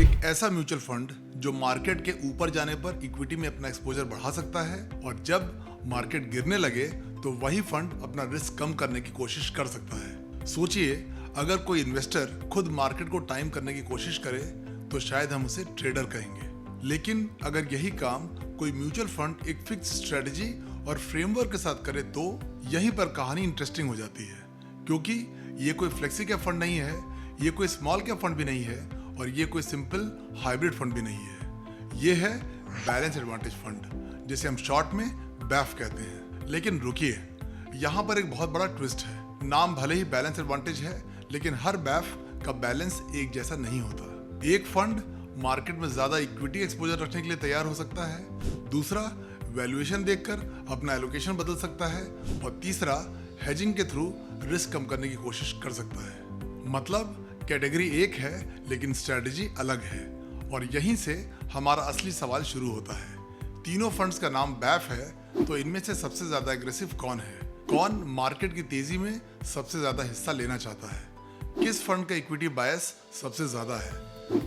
एक ऐसा mutual fund जो मार्केट के ऊपर जाने पर इक्विटी में अपना एक्सपोजर बढ़ा सकता है और जब मार्केट गिरने लगे तो वही फंड अपना रिस्क कम करने की कोशिश कर सकता है। सोचिए, अगर कोई इन्वेस्टर खुद मार्केट को टाइम करने की कोशिश करे तो शायद हम उसे ट्रेडर कहेंगे, लेकिन अगर यही काम कोई म्यूचुअल फंड एक फिक्स स्ट्रेटजी और फ्रेमवर्क के साथ करे तो यहीं पर कहानी इंटरेस्टिंग हो जाती है, क्योंकि ये कोई फ्लेक्सी कैप फंड नहीं है, ये कोई स्मॉल कैप फंड भी नहीं है और ये कोई सिंपल हाइब्रिड फंड भी नहीं है। ये है बैलेंस एडवांटेज फंड, जिसे हम शॉर्ट में बैफ कहते हैं। लेकिन रुकिए, यहाँ पर एक बहुत बड़ा ट्विस्ट है। नाम भले ही बैलेंस एडवांटेज है, लेकिन हर बैफ का बैलेंस एक जैसा नहीं होता। एक फंड मार्केट में ज्यादा इक्विटी एक्सपोजर रखने के लिए तैयार हो सकता है, दूसरा वैल्यूएशन देखकर अपना एलोकेशन बदल सकता है और तीसरा हेजिंग के थ्रू रिस्क कम करने की कोशिश कर सकता है। मतलब कैटेगरी एक है लेकिन स्ट्रेटजी अलग है, और यहीं से हमारा असली सवाल शुरू होता है। तीनों फंड्स का नाम बैफ है, तो इनमें से सबसे ज्यादा एग्रेसिव कौन है? कौन मार्केट की तेजी में सबसे ज्यादा हिस्सा लेना चाहता है? किस फंड का इक्विटी बायस सबसे ज्यादा है?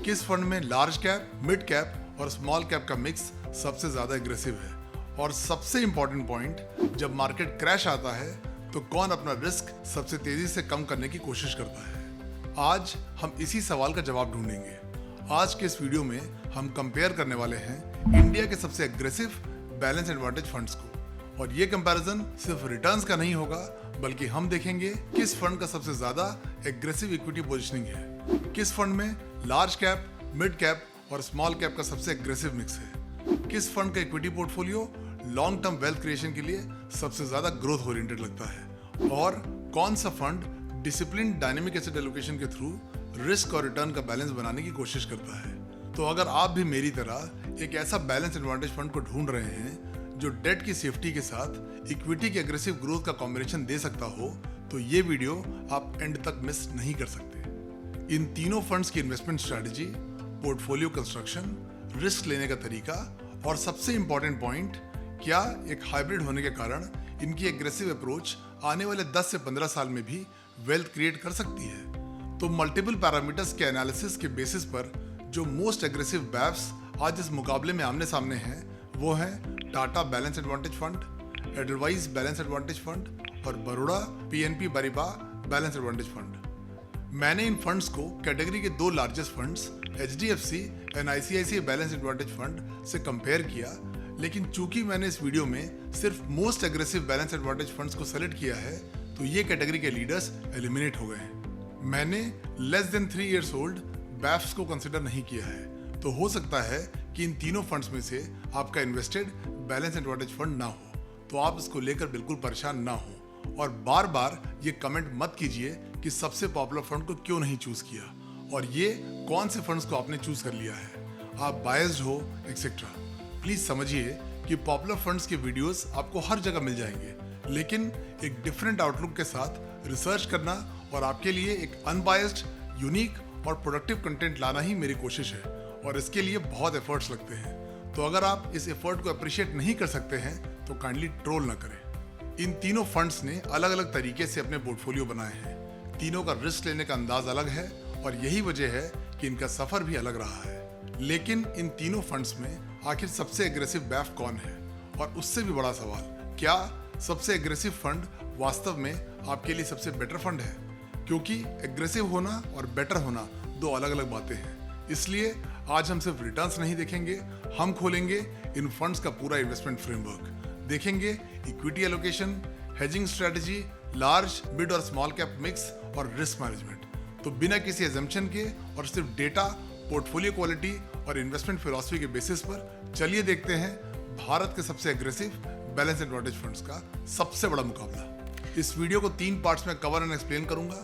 किस फंड में लार्ज कैप, मिड कैप और स्मॉल कैप का मिक्स सबसे ज्यादा एग्रेसिव है? और सबसे इंपॉर्टेंट पॉइंट, जब मार्केट क्रैश आता है तो कौन अपना रिस्क सबसे तेजी से कम करने की कोशिश करता है? आज हम इसी सवाल का जवाब ढूंढेंगे। आज के इस वीडियो में हम कंपेयर करने वाले हैं इंडिया के सबसे एग्रेसिव बैलेंस एडवांटेज फंड्स को, और ये कंपैरिजन सिर्फ रिटर्न्स का नहीं होगा, बल्कि हम देखेंगे किस फंड का सबसे ज्यादा एग्रेसिव इक्विटी पोजीशनिंग है, किस फंड में लार्ज कैप, मिड कैप और स्मॉल कैप का सबसे एग्रेसिव मिक्स है, किस फंड का equity portfolio long term wealth creation के लिए सबसे ज्यादा ग्रोथ ओरिएंटेड लगता है, और कौन सा fund discipline dynamic asset allocation के थ्रू रिस्क और रिटर्न का बैलेंस बनाने की कोशिश करता है। तो अगर आप भी मेरी तरह एक ऐसा बैलेंस एडवांटेज फंड को ढूंढ रहे हैं जो डेट की सेफ्टी के साथ इक्विटी की एग्रेसिव ग्रोथ का कॉम्बिनेशन दे सकता हो, तो ये वीडियो आप एंड तक मिस नहीं कर सकते। इन तीनों फंड्स की investment strategy, portfolio construction, risk लेने का तरीका और सबसे इंपॉर्टेंट पॉइंट, क्या एक हाइब्रिड होने के कारण इनकी एग्रेसिव अप्रोच आने वाले 10 से 15 साल में भी वेल्थ क्रिएट कर सकती है। तो मल्टीपल पैरामीटर्स के एनालिसिस के बेसिस पर जो मोस्ट एग्रेसिव बैफ्स आज इस मुकाबले में आमने सामने हैं, वो हैं Tata balance advantage fund, Edelweiss balance advantage fund और Baroda PNB Paribas balance advantage fund. मैंने इन फंड्स को कैटेगरी के दो largest funds HDFC and ICICI balance advantage fund से कंपेयर किया, लेकिन चूंकि मैंने इस वीडियो में सिर्फ most aggressive balance advantage funds को सेलेक्ट किया है, तो ये कैटेगरी के लीडर्स एलिमिनेट हो गए हैं। मैंने लेस देन 3 इयर्स ओल्ड बैफ्स को कंसिडर नहीं किया है, तो हो सकता है कि इन तीनों फंड्स में से आपका इन्वेस्टेड बैलेंस एडवांटेज फंड ना हो, तो आप इसको लेकर बिल्कुल परेशान ना हो और बार बार ये कमेंट मत कीजिए कि सबसे पॉपुलर फंड को क्यों नहीं चूज किया और ये कौन से फंड्स को आपने चूज कर लिया है, आप बायस्ड हो एक्सेट्रा। प्लीज समझिए कि पॉपुलर फंड्स के वीडियोस आपको हर जगह मिल जाएंगे, लेकिन एक डिफरेंट आउटलुक के साथ रिसर्च करना और आपके लिए एक अनबायस्ड, यूनिक और प्रोडक्टिव कंटेंट लाना ही मेरी कोशिश है, और इसके लिए बहुत एफर्ट्स लगते हैं। तो अगर आप इस एफर्ट को अप्रिशिएट नहीं कर सकते हैं तो काइंडली ट्रोल ना करें। इन तीनों फंड्स ने अलग अलग तरीके से अपने पोर्टफोलियो बनाए हैं, तीनों का रिस्क लेने का अंदाज अलग है और यही वजह है कि इनका सफर भी अलग रहा है। लेकिन इन तीनों फंड्स में आखिर सबसे एग्रेसिव बैफ कौन है? और उससे भी बड़ा सवाल, क्या सबसे एग्रेसिव फंड वास्तव में आपके लिए सबसे बेटर फंड है? क्योंकि एग्रेसिव होना और बेटर होना दो अलग अलग बातें हैं। इसलिए आज हम सिर्फ रिटर्न्स नहीं देखेंगे, हम खोलेंगे इन फंड्स का पूरा इन्वेस्टमेंट फ्रेमवर्क, देखेंगे equity allocation, hedging strategy, large, mid और स्मॉल कैप मिक्स और रिस्क मैनेजमेंट। तो बिना किसी एजम्पशन के और सिर्फ डेटा, पोर्टफोलियो क्वालिटी और इन्वेस्टमेंट फिलॉसफी के बेसिस पर चलिए देखते हैं भारत के सबसे एग्रेसिव बैलेंस एडवांटेज फंड्स का सबसे बड़ा मुकाबला। इस वीडियो को 3 पार्ट्स में कवर एंड एक्सप्लेन करूंगा।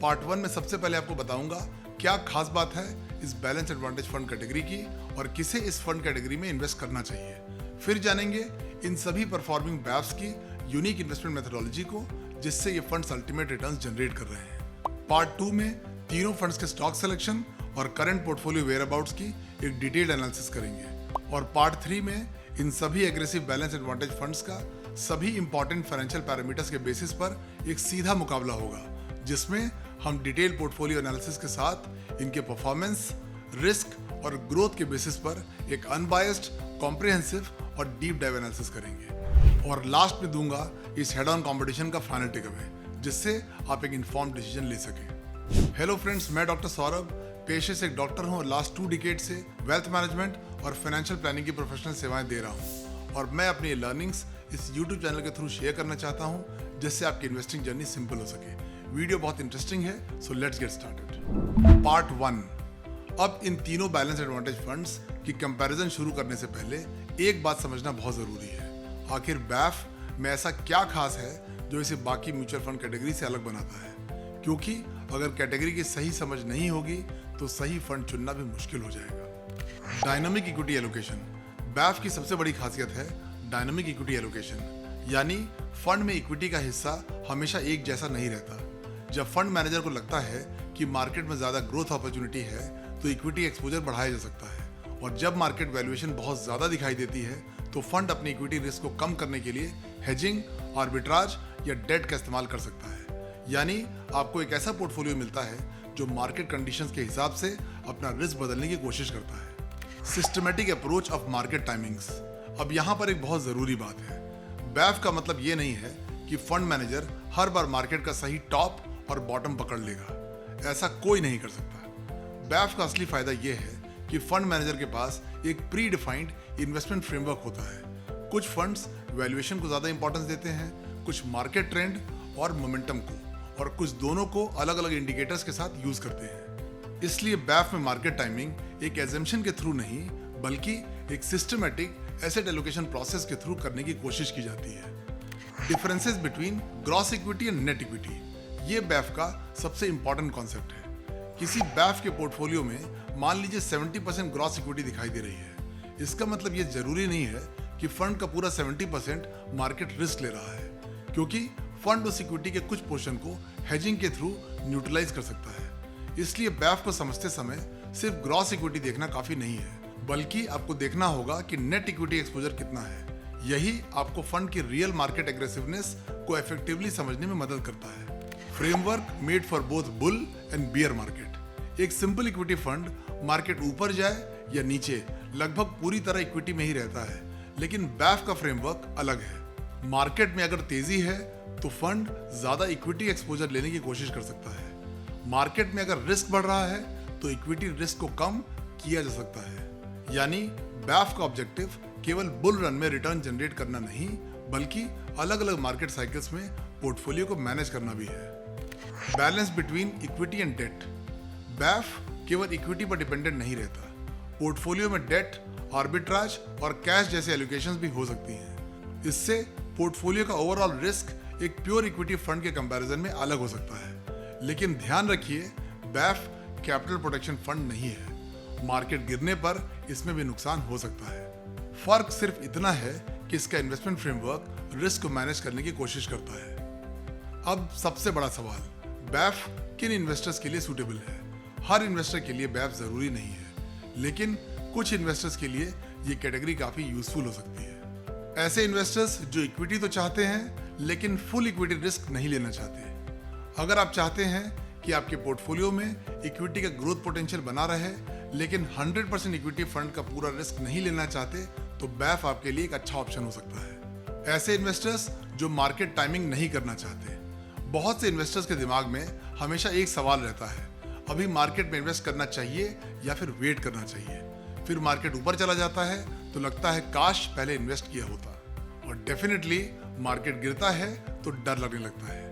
पार्ट 1 में सबसे पहले आपको बताऊंगा क्या खास बात है इस बैलेंस एडवांटेज फंड कैटेगरी की और किसे इस फंड कैटेगरी में इन्वेस्ट करना चाहिए। फिर जानेंगे इन सभी परफॉर्मिंग बैफ्स की यूनिक इन्वेस्टमेंट मेथोडोलॉजी को, जिससे ये फंड्स अल्टीमेट रिटर्न्स जनरेट कर रहे हैं। पार्ट 2 में तीनों फंड्स के स्टॉक सिलेक्शन और करंट पोर्टफोलियो वेयरअबाउट्स की एक डिटेल्ड एनालिसिस करेंगे। और पार्ट 3 में इन सभी एग्रेसिव बैलेंस एडवांटेज फंड्स का सभी इंपॉर्टेंट फाइनेंशियल पैरामीटर्स के बेसिस पर एक सीधा मुकाबला होगा, जिसमें हम डिटेल पोर्टफोलियो एनालिसिस के साथ इनके परफॉर्मेंस, रिस्क और ग्रोथ के बेसिस पर एक अनबायस्ड, कॉम्प्रिहेंसिव और डीप डाइव एनालिसिस करेंगे। और लास्ट में दूंगा इस हेड ऑन कंपटीशन का फाइनल टेक अवे, जिससे आप एक इन्फॉर्म्ड डिसीजन ले सकें। हेलो फ्रेंड्स, मैं डॉक्टर सौरभ पेशे से एक डॉक्टर हूँ और लास्ट 2 डिकेड से वेल्थ मैनेजमेंट और फाइनेंशियल प्लानिंग की प्रोफेशनल सेवाएं दे रहा हूँ। और मैं अपनी लर्निंग्स इस YouTube चैनल के थ्रू शेयर करना चाहता हूँ, जिससे आपकी इन्वेस्टिंग जर्नी सिंपल हो सके। वीडियो बहुत इंटरेस्टिंग है, so let's get started. Part 1। अब इन तीनों बैलेंस एडवांटेज फंड्स की कंपैरिजन शुरू करने से पहले एक बात समझना बहुत जरूरी है। आखिर बैफ में ऐसा क्या खास है जो इसे बाकी म्यूचुअल फंड कैटेगरी से अलग बनाता है? क्योंकि अगर कैटेगरी की सही समझ नहीं होगी तो सही फंड चुनना भी मुश्किल हो जाएगा। Dynamic equity allocation. बैफ की सबसे बड़ी खासियत है डायनामिक इक्विटी एलोकेशन, यानी फंड में इक्विटी का हिस्सा हमेशा एक जैसा नहीं रहता। जब फंड मैनेजर को लगता है कि मार्केट में ज्यादा ग्रोथ अपॉर्चुनिटी है तो इक्विटी एक्सपोजर बढ़ाया जा सकता है, और जब मार्केट वैल्यूएशन बहुत ज्यादा दिखाई देती है तो फंड अपनी इक्विटी रिस्क को कम करने के लिए हेजिंग, आर्बिट्राज या डेट का इस्तेमाल कर सकता है। यानी आपको एक ऐसा पोर्टफोलियो मिलता है जो मार्केट कंडीशंस के हिसाब से अपना रिस्क बदलने की कोशिश करता है। Systematic approach of market timings. अब यहाँ पर एक बहुत जरूरी बात है। बैफ का मतलब ये नहीं है कि फंड मैनेजर हर बार मार्केट का सही टॉप और बॉटम पकड़ लेगा। ऐसा कोई नहीं कर सकता। बैफ का असली फायदा ये है कि फंड मैनेजर के पास एक प्री डिफाइंड इन्वेस्टमेंट फ्रेमवर्क होता है। कुछ फंड्स वैल्यूएशन को ज्यादा इंपॉर्टेंस देते हैं, कुछ मार्केट ट्रेंड और मोमेंटम को, और कुछ दोनों को अलग अलग इंडिकेटर्स के साथ यूज करते हैं। इसलिए बैफ में मार्केट टाइमिंग एक एजम्पशन के थ्रू नहीं, बल्कि एक सिस्टमैटिक एसेट एलोकेशन प्रोसेस के थ्रू करने की कोशिश की जाती है। Differences between gross equity and net equity, ये बैफ का सबसे इंपॉर्टेंट कॉन्सेप्ट है। किसी बैफ के पोर्टफोलियो में मान लीजिए 70% ग्रॉस इक्विटी दिखाई दे रही है। इसका मतलब ये जरूरी नहीं है कि फंड का पूरा 70% मार्केट रिस्क ले रहा है, क्योंकि फंड उस इक्विटी के कुछ पोर्शन को हेजिंग के थ्रू न्यूट्रलाइज कर सकता है। इसलिए बैफ को समझते समय सिर्फ ग्रॉस इक्विटी देखना काफी नहीं है, बल्कि आपको देखना होगा कि नेट इक्विटी एक्सपोजर कितना है। यही आपको फंड की रियल मार्केट एग्रेसिवनेस को इफेक्टिवली समझने में मदद करता है। Framework made for both bull and beer market. एक सिंपल इक्विटी फंड मार्केट ऊपर जाए या नीचे लगभग पूरी तरह इक्विटी में ही रहता है, लेकिन बैफ का फ्रेमवर्क अलग है। मार्केट में अगर तेजी है तो फंड ज्यादा इक्विटी एक्सपोजर लेने की कोशिश कर सकता है। मार्केट में अगर रिस्क बढ़ रहा है तो इक्विटी रिस्क को कम किया जा सकता है। यानी बैफ का ऑब्जेक्टिव केवल बुल रन में रिटर्न जनरेट करना नहीं, बल्कि अलग अलग मार्केट साइकिल्स में पोर्टफोलियो को मैनेज करना भी है। Balance between equity and debt. BAF केवल इक्विटी पर डिपेंडेंट नहीं रहता। पोर्टफोलियो में डेट, आर्बिट्राज और कैश जैसे एलोकेशंस भी हो सकती हैं। इससे पोर्टफोलियो का ओवरऑल रिस्क एक प्योर इक्विटी फंड के कंपैरिजन में अलग हो सकता है। लेकिन ध्यान रखिए, बैफ कैपिटल प्रोटेक्शन फंड नहीं है। मार्केट गिरने पर इसमें भी नुकसान हो सकता है। फर्क सिर्फ इतना है कि इसका इन्वेस्टमेंट फ्रेमवर्क रिस्क को मैनेज करने की कोशिश करता है। अब सबसे बड़ा सवाल, बैफ किन इन्वेस्टर्स के लिए सूटेबल है? हर इन्वेस्टर के लिए बैफ जरूरी नहीं है, लेकिन कुछ इन्वेस्टर्स के लिए ये कैटेगरी काफी यूजफुल हो सकती है। ऐसे इन्वेस्टर्स जो इक्विटी तो चाहते हैं लेकिन फुल इक्विटी रिस्क नहीं लेना चाहते। अगर आप चाहते हैं कि आपके पोर्टफोलियो में इक्विटी का ग्रोथ पोटेंशियल बना रहे, लेकिन 100% इक्विटी फंड का पूरा रिस्क नहीं लेना चाहते, तो बैफ आपके लिए एक अच्छा ऑप्शन हो सकता है। ऐसे इन्वेस्टर्स जो मार्केट टाइमिंग नहीं करना चाहते। बहुत से इन्वेस्टर्स के दिमाग में हमेशा एक सवाल रहता है, अभी मार्केट में इन्वेस्ट करना चाहिए या फिर वेट करना चाहिए। फिर मार्केट ऊपर चला जाता है तो लगता है काश पहले इन्वेस्ट किया होता, और डेफिनेटली मार्केट गिरता है तो डर लगने लगता है।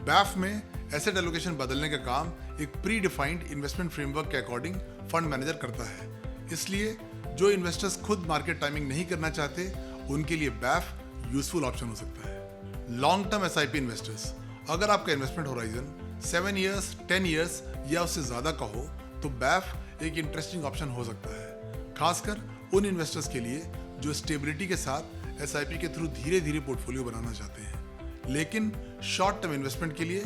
बैफ में एसेट एलोकेशन बदलने का काम एक प्री डिफाइंड इन्वेस्टमेंट फ्रेमवर्क के अकॉर्डिंग फंड मैनेजर करता है। इसलिए जो इन्वेस्टर्स खुद मार्केट टाइमिंग नहीं करना चाहते, उनके लिए बैफ यूजफुल ऑप्शन हो सकता है। Long term SIP investors. अगर आपका इन्वेस्टमेंट होराइजन 7 इयर्स, 10 इयर्स या उससे ज्यादा का हो तो बैफ एक इंटरेस्टिंग ऑप्शन हो सकता है, खासकर उन इन्वेस्टर्स के लिए जो स्टेबिलिटी के साथ एसआईपी के थ्रू धीरे धीरे पोर्टफोलियो बनाना चाहते हैं। लेकिन शॉर्ट टर्म इन्वेस्टमेंट के लिए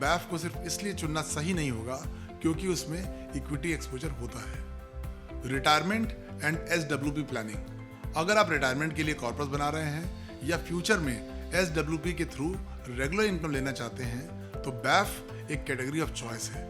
बैफ को सिर्फ इसलिए चुनना सही नहीं होगा क्योंकि उसमें इक्विटी एक्सपोजर होता है। Retirement and SWP planning. अगर आप रिटायरमेंट के लिए कॉर्पस बना रहे हैं या फ्यूचर में एसडब्ल्यूपी के थ्रू रेगुलर इनकम लेना चाहते हैं तो बैफ एक कैटेगरी ऑफ चॉइस है।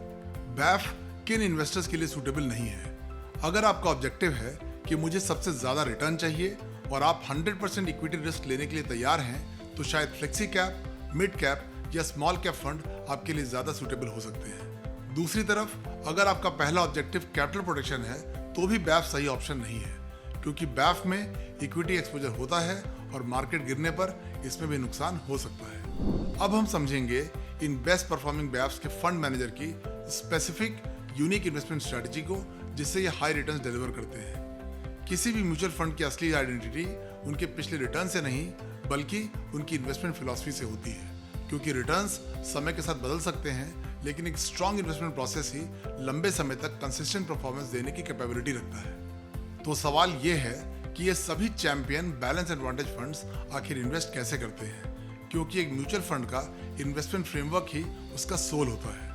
बैफ किन इन्वेस्टर्स के लिए सूटेबल नहीं है? अगर आपका ऑब्जेक्टिव है कि मुझे सबसे ज्यादा रिटर्न चाहिए और आप 100% इक्विटी रिस्क लेने के लिए तैयार हैं, तो शायद फ्लेक्सी कैप, मिड कैप या स्मॉल कैप फंड आपके लिए ज्यादा सूटेबल हो सकते हैं। दूसरी तरफ अगर आपका पहला ऑब्जेक्टिव कैपिटल प्रोटेक्शन है, तो भी बैफ सही ऑप्शन नहीं है, क्योंकि बैफ में इक्विटी एक्सपोजर होता है और मार्केट गिरने पर इसमें भी नुकसान हो सकता है। अब हम समझेंगे इन बेस्ट परफॉर्मिंग बैफ्स के फंड मैनेजर की स्पेसिफिक यूनिक इन्वेस्टमेंट स्ट्रेटजी को, जिससे ये हाई रिटर्न्स डिलीवर करते हैं। किसी भी म्यूचुअल फंड की असली आइडेंटिटी उनके पिछले रिटर्न से नहीं, बल्कि उनकी इन्वेस्टमेंट फिलॉसफी से होती है, क्योंकि रिटर्न्स समय के साथ बदल सकते हैं, लेकिन एक स्ट्रॉन्ग इन्वेस्टमेंट प्रोसेस ही लंबे समय तक कंसिस्टेंट परफॉर्मेंस देने की कैपेबिलिटी रखता है। तो सवाल ये है कि ये सभी चैंपियन बैलेंस एडवांटेज फंड्स आखिर इन्वेस्ट कैसे करते हैं, क्योंकि एक म्यूचुअल फंड का इन्वेस्टमेंट फ्रेमवर्क ही उसका सोल होता है।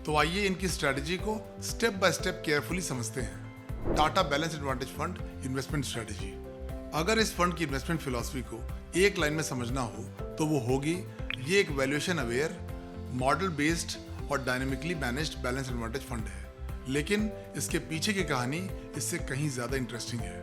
तो आइए इनकी स्ट्रेटजी को स्टेप बाय स्टेप केयरफुली समझते हैं। Tata balance advantage fund investment strategy. अगर इस फंड की इन्वेस्टमेंट फिलॉसफी को एक लाइन में समझना हो तो वो होगी, ये एक वैल्यूएशन अवेयर, मॉडल बेस्ड और dynamically managed balance advantage fund है। लेकिन इसके पीछे की कहानी इससे कहीं ज्यादा इंटरेस्टिंग है।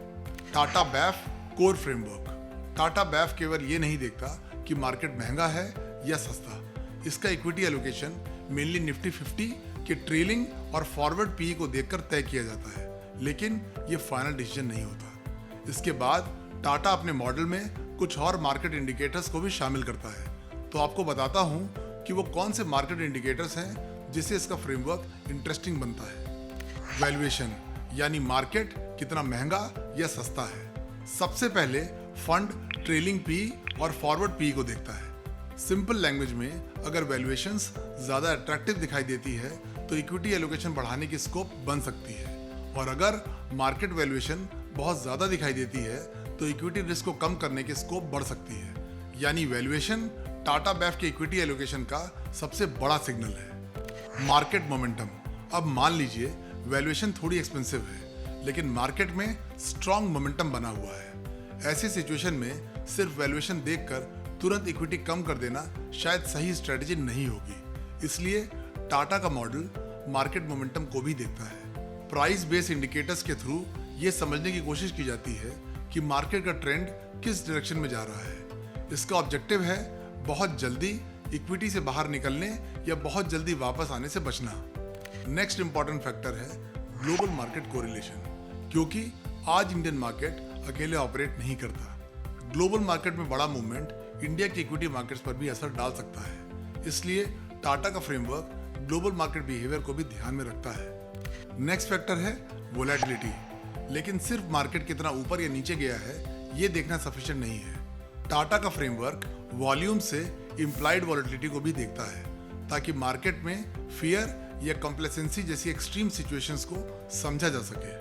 Tata BAF core framework. Tata BAF केवल ये नहीं देखता कि मार्केट महंगा है या सस्ता। इसका इक्विटी एलोकेशन मेनली निफ्टी 50 के ट्रेलिंग और फॉरवर्ड पीई को देखकर तय किया जाता है, लेकिन ये फाइनल डिसीजन नहीं होता। इसके बाद टाटा अपने मॉडल में कुछ और मार्केट इंडिकेटर्स को भी शामिल करता है। तो आपको बताता हूं कि वो कौन से मार्केट इंडिकेटर्स हैं जिससे इसका फ्रेमवर्क इंटरेस्टिंग बनता है। वैल्यूएशन, यानी मार्केट कितना महंगा या सस्ता है। सबसे पहले फंड ट्रेलिंग पी और फॉरवर्ड पी को देखता है। सिंपल लैंग्वेज में, अगर वैल्यूएशंस ज्यादा अट्रैक्टिव दिखाई देती है तो इक्विटी एलोकेशन बढ़ाने की स्कोप बन सकती है, और अगर मार्केट वैल्यूएशन बहुत ज्यादा दिखाई देती है तो इक्विटी रिस्क को कम करने की स्कोप बढ़ सकती है। यानी वैल्यूएशन टाटा बैफ के इक्विटी एलोकेशन का सबसे बड़ा सिग्नल है। Market momentum. अब मान लीजिए वैल्यूएशन थोड़ी एक्सपेंसिव है, लेकिन मार्केट में स्ट्रॉन्ग मोमेंटम बना हुआ है। ऐसी सिचुएशन में सिर्फ वैल्यूएशन देखकर तुरंत इक्विटी कम कर देना शायद सही स्ट्रेटजी नहीं होगी। इसलिए टाटा का मॉडल मार्केट मोमेंटम को भी देखता है। प्राइस बेस्ड इंडिकेटर्स के थ्रू ये समझने की कोशिश की जाती है कि मार्केट का ट्रेंड किस डायरेक्शन में जा रहा है। इसका ऑब्जेक्टिव है बहुत जल्दी इक्विटी से बाहर निकलने या बहुत जल्दी वापस आने से बचना। नेक्स्ट इंपॉर्टेंट फैक्टर है ग्लोबल मार्केट कोरिलेशन, क्योंकि आज इंडियन मार्केट अकेले ऑपरेट नहीं करता। ग्लोबल मार्केट में बड़ा मूवमेंट इंडिया की इक्विटी मार्केट्स पर भी असर डाल सकता है। इसलिए टाटा का फ्रेमवर्क ग्लोबल मार्केट बिहेवियर को भी ध्यान में रखता है। नेक्स्ट फैक्टर है वोलेटिलिटी, लेकिन सिर्फ मार्केट कितना ऊपर या नीचे गया है ये देखना सफिशिएंट नहीं है। टाटा का फ्रेमवर्क वॉल्यूम से इम्प्लाइड वोलेटिलिटी को भी देखता है, ताकि मार्केट में फियर या कॉम्प्लेसेंसी जैसी एक्सट्रीम सिचुएशंस को समझा जा सके।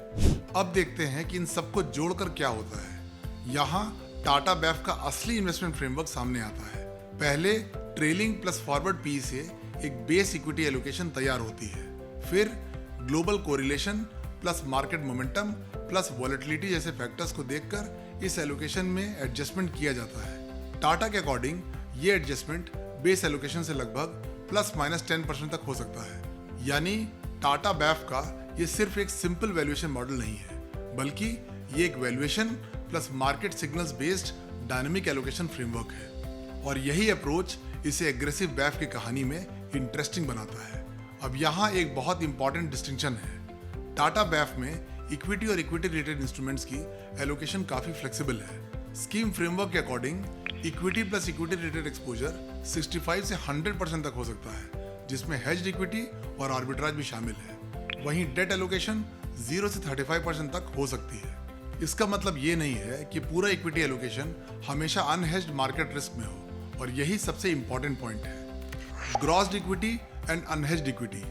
अब देखते हैं कि इन सबको जोड़कर क्या होता है। यहाँ टाटा बैफ का असली इन्वेस्टमेंट फ्रेमवर्क सामने आता है। पहले ट्रेलिंग प्लस फॉरवर्ड पी से एक बेस इक्विटी एलोकेशन तैयार होती है। फिर global correlation plus market momentum plus volatility जैसे फैक्टर्स को देखकर इस एलोकेशन में एडजस्टमेंट किया जाता है। टाटा के अकॉर्डिंग ये एडजस्टमेंट बेस एलोकेशन से लगभग ±10% तक हो सकता है। यानी टाटा बैफ का ये सिर्फ एक सिंपल वैल्यूएशन मॉडल नहीं है, बल्कि ये एक valuation plus market signals based dynamic allocation framework है। और यही अप्रोच इसे एग्रेसिव बैफ की कहानी में इंटरेस्टिंग बनाता है। अब यहाँ एक बहुत इंपॉर्टेंट डिस्टिंक्शन है। टाटा बैफ में इक्विटी और इक्विटी रिलेटेड इंस्ट्रूमेंट्स की एलोकेशन काफी फ्लेक्सिबल है। स्कीम फ्रेमवर्क के according equity plus equity related exposure 65 से 100% तक हो सकता है, जिसमें हेज्ड इक्विटी और आर्बिट्राज भी शामिल है। वहीं डेट एलोकेशन 0 से 35% तक हो सकती है। इसका मतलब ये नहीं है कि पूरा इक्विटी एलोकेशन हमेशा अनहेज्ड मार्केट रिस्क में हो, और यही सबसे इंपॉर्टेंट पॉइंट है। Grossed equity and unhedged equity.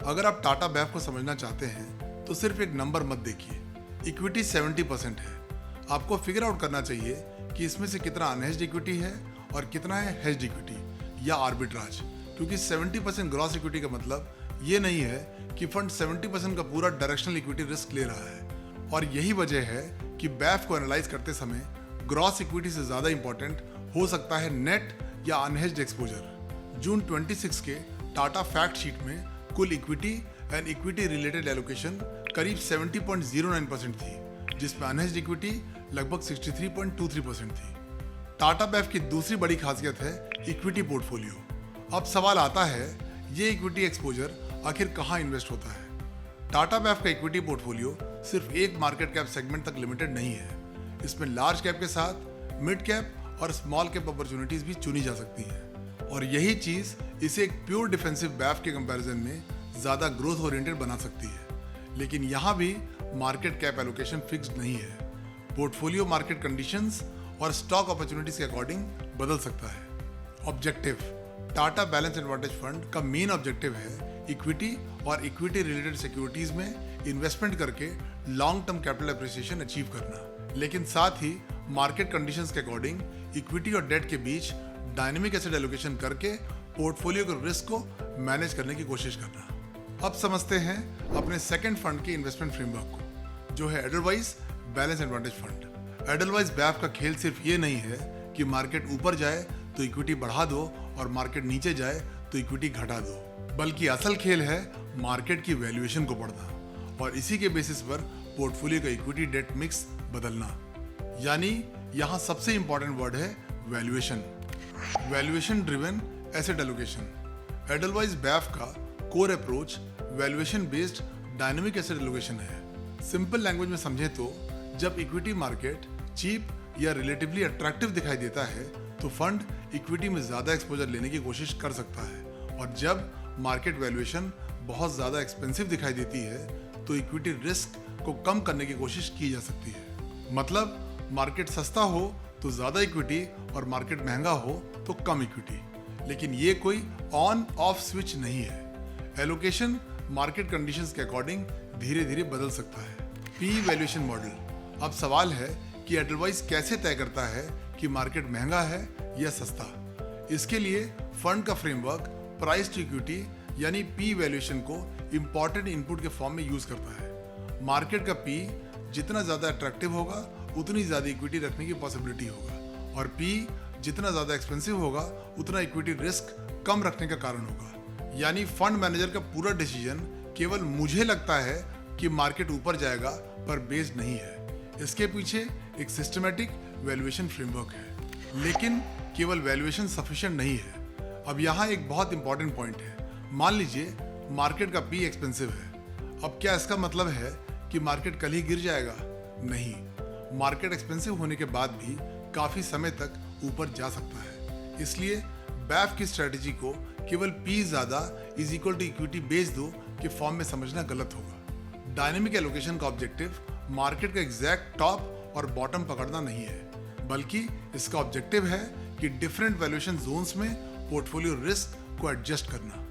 अगर आप टाटा बैफ को समझना चाहते हैं तो सिर्फ एक नंबर मत देखिए। इक्विटी 70% है। आपको फिगर आउट करना चाहिए कि इसमें से कितना अनहेज्ड इक्विटी है और कितना है हेज्ड इक्विटी या आर्बिट्राज, क्योंकि 70% ग्रॉस इक्विटी का मतलब ये नहीं है कि फंड 70% का पूरा डायरेक्शनल इक्विटी रिस्क ले रहा है। और यही वजह है कि बैफ को एनालाइज करते समय ग्रॉस इक्विटी से ज्यादा इंपॉर्टेंट हो सकता है नेट या अनहेज्ड एक्सपोजर। जून 26 के टाटा फैक्ट शीट में कुल equity and equity related allocation करीब 70.09% थी, जिसमें अनहेज्ड इक्विटी लगभग 63.23% थी। टाटा बेव की दूसरी बड़ी खासियत है इक्विटी पोर्टफोलियो। अब सवाल आता है, ये इक्विटी एक्सपोजर आखिर कहाँ इन्वेस्ट होता है? टाटा बेव का इक्विटी पोर्टफोलियो सिर्फ एक मार्केट कैप सेगमेंट तक लिमिटेड नहीं है। इसमें लार्ज कैप के साथ मिड कैप और स्मॉल कैप अपॉर्चुनिटीज भी चुनी जा सकती हैं, और यही चीज इसे एक प्योर डिफेंसिव बेव के कंपैरिजन में ज्यादा ग्रोथ ओरिएंटेड बना सकती है। लेकिन यहाँ भी मार्केट कैप एलोकेशन फिक्स्ड नहीं है। पोर्टफोलियो मार्केट कंडीशंस और स्टॉक अपॉर्चुनिटीज के अकॉर्डिंग बदल सकता है। Objective: Tata balance advantage fund का मेन ऑब्जेक्टिव है इक्विटी और इक्विटी रिलेटेड सिक्योरिटीज में इन्वेस्टमेंट करके long term capital appreciation achieve करना, लेकिन साथ ही मार्केट कंडीशंस के अकॉर्डिंग इक्विटी और डेट के बीच डायनेमिक एसेट एलोकेशन करके पोर्टफोलियो के रिस्क को मैनेज करने की कोशिश करना। अब समझते हैं अपने सेकंड फंड के इन्वेस्टमेंट फ्रेमवर्क को, जो है Edelweiss balance advantage fund. Edelweiss BAF का खेल सिर्फ ये नहीं है कि मार्केट ऊपर जाए तो इक्विटी बढ़ा दो और मार्केट नीचे जाए तो इक्विटी घटा दो, बल्कि असल खेल है मार्केट की वैल्यूएशन को पढ़ना और इसी के बेसिस पर पोर्टफोलियो का इक्विटी डेट मिक्स बदलना। यानी यहाँ सबसे इंपॉर्टेंट वर्ड है valuation. Valuation driven asset allocation. Edelweiss BAF का core approach valuation based dynamic asset allocation है। सिंपल लैंग्वेज में समझे तो जब इक्विटी मार्केट चीप या रिलेटिवली अट्रैक्टिव दिखाई देता है तो फंड इक्विटी में ज्यादा एक्सपोजर लेने की कोशिश कर सकता है, और जब मार्केट वैल्यूएशन बहुत ज्यादा एक्सपेंसिव दिखाई देती है तो इक्विटी रिस्क को कम करने की कोशिश की जा सकती है। मतलब मार्केट सस्ता हो तो ज्यादा इक्विटी और मार्केट महंगा हो तो कम इक्विटी, लेकिन ये कोई ऑन ऑफ स्विच नहीं है। एलोकेशन मार्केट कंडीशंस के अकॉर्डिंग धीरे धीरे बदल सकता है। P valuation model. अब सवाल है कि एडलवाइस कैसे तय करता है कि मार्केट महंगा है या सस्ता। इसके लिए फंड का फ्रेमवर्क प्राइस टू इक्विटी यानी पी वैल्यूएशन को इंपॉर्टेंट इनपुट के फॉर्म में यूज करता है। मार्केट का पी जितना ज्यादा अट्रैक्टिव होगा उतनी ज्यादा इक्विटी रखने की पॉसिबिलिटी होगा, और पी जितना ज्यादा एक्सपेंसिव होगा उतना इक्विटी रिस्क कम रखने का कारण होगा। यानी फंड मैनेजर का पूरा डिसीजन केवल मुझे लगता है कि मार्केट ऊपर जाएगा पर बेस्ड नहीं है। इसके पीछे एक सिस्टमैटिक वैल्यूएशन फ्रेमवर्क है। लेकिन केवल वैल्यूएशन सफिशिएंट नहीं है। अब यहाँ एक बहुत इंपॉर्टेंट पॉइंट है। मान लीजिए मार्केट का पी एक्सपेंसिव है। अब क्या इसका मतलब है कि मार्केट कल ही गिर जाएगा? नहीं, मार्केट एक्सपेंसिव होने के बाद भी काफी समय तक ऊपर जा सकता है। इसलिए बैफ की स्ट्रेटेजी को केवल पी ज्यादा इज इक्वल टू इक्विटी बेच दो के फॉर्म में समझना गलत होगा। डायनेमिक एलोकेशन का ऑब्जेक्टिव मार्केट का एग्जैक्ट टॉप और बॉटम पकड़ना नहीं है, बल्कि इसका ऑब्जेक्टिव है कि डिफरेंट वैल्यूएशन जोन्स में पोर्टफोलियो रिस्क को एडजस्ट करना।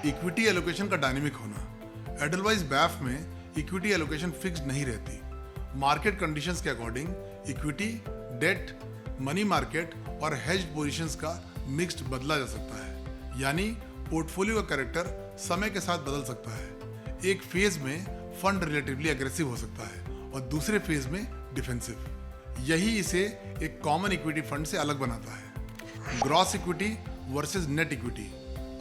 इक्विटी एलोकेशन का डायनेमिक होना। एडलवाइस बैफ में इक्विटी एलोकेशन फिक्स्ड नहीं रहती। मार्केट कंडीशंस के according equity, debt, money market और हेज्ड पोजीशंस का मिक्स्ड बदला जा सकता है। यानी पोर्टफोलियो का कैरेक्टर समय के साथ बदल सकता है। एक फेज में फंड रिलेटिवली एग्रेसिव हो सकता है और दूसरे फेज में डिफेंसिव। यही इसे एक कॉमन इक्विटी फंड से अलग बनाता है। Gross equity versus net equity.